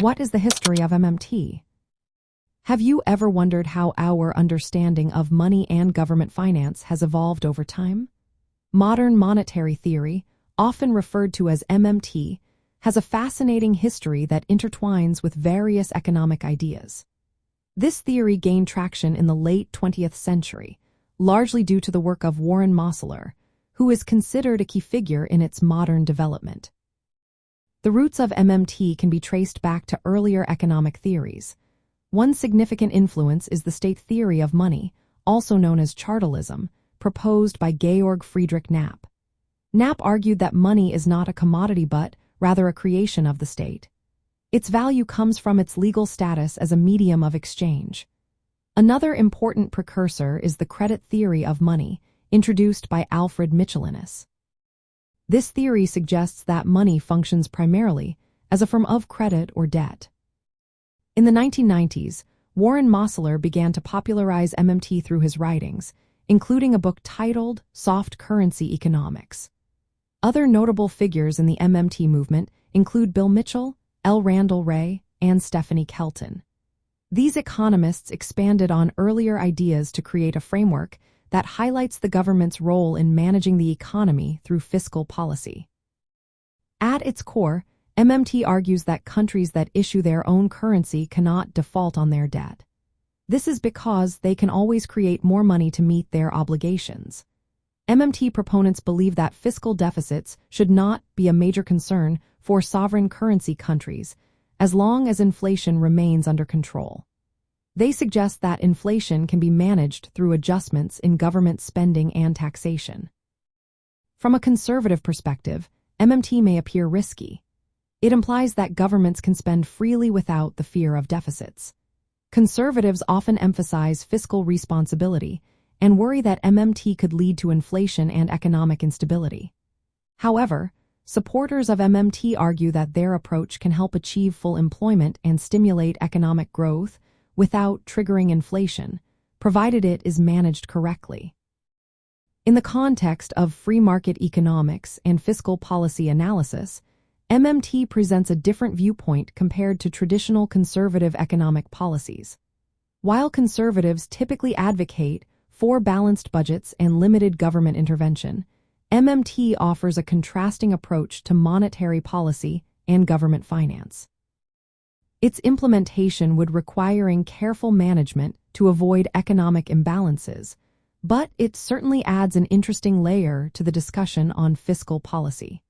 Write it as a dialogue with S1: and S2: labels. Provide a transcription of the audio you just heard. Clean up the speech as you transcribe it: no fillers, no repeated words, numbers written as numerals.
S1: What is the history of MMT? Have you ever wondered how our understanding of money and government finance has evolved over time? Modern monetary theory, often referred to as MMT, has a fascinating history that intertwines with various economic ideas. This theory gained traction in the late 20th century, largely due to the work of Warren Mosler, who is considered a key figure in its modern development. The roots of MMT can be traced back to earlier economic theories. One significant influence is the state theory of money, also known as chartalism, proposed by Georg Friedrich Knapp. Knapp argued that money is not a commodity but, rather, a creation of the state. Its value comes from its legal status as a medium of exchange. Another important precursor is the credit theory of money, introduced by Alfred Michelinus. This theory suggests that money functions primarily as a form of credit or debt. In the 1990s, Warren Mosler began to popularize MMT through his writings, including a book titled Soft Currency Economics. Other notable figures in the MMT movement include Bill Mitchell, L. Randall Wray, and Stephanie Kelton. These economists expanded on earlier ideas to create a framework that highlights the government's role in managing the economy through fiscal policy. At its core, MMT argues that countries that issue their own currency cannot default on their debt. This is because they can always create more money to meet their obligations. MMT proponents believe that fiscal deficits should not be a major concern for sovereign currency countries as long as inflation remains under control. They suggest that inflation can be managed through adjustments in government spending and taxation. From a conservative perspective, MMT may appear risky. It implies that governments can spend freely without the fear of deficits. Conservatives often emphasize fiscal responsibility and worry that MMT could lead to inflation and economic instability. However, supporters of MMT argue that their approach can help achieve full employment and stimulate economic growth without triggering inflation, provided it is managed correctly. In the context of free market economics and fiscal policy analysis, MMT presents a different viewpoint compared to traditional conservative economic policies. While conservatives typically advocate for balanced budgets and limited government intervention, MMT offers a contrasting approach to monetary policy and government finance. Its implementation would require careful management to avoid economic imbalances, but it certainly adds an interesting layer to the discussion on fiscal policy.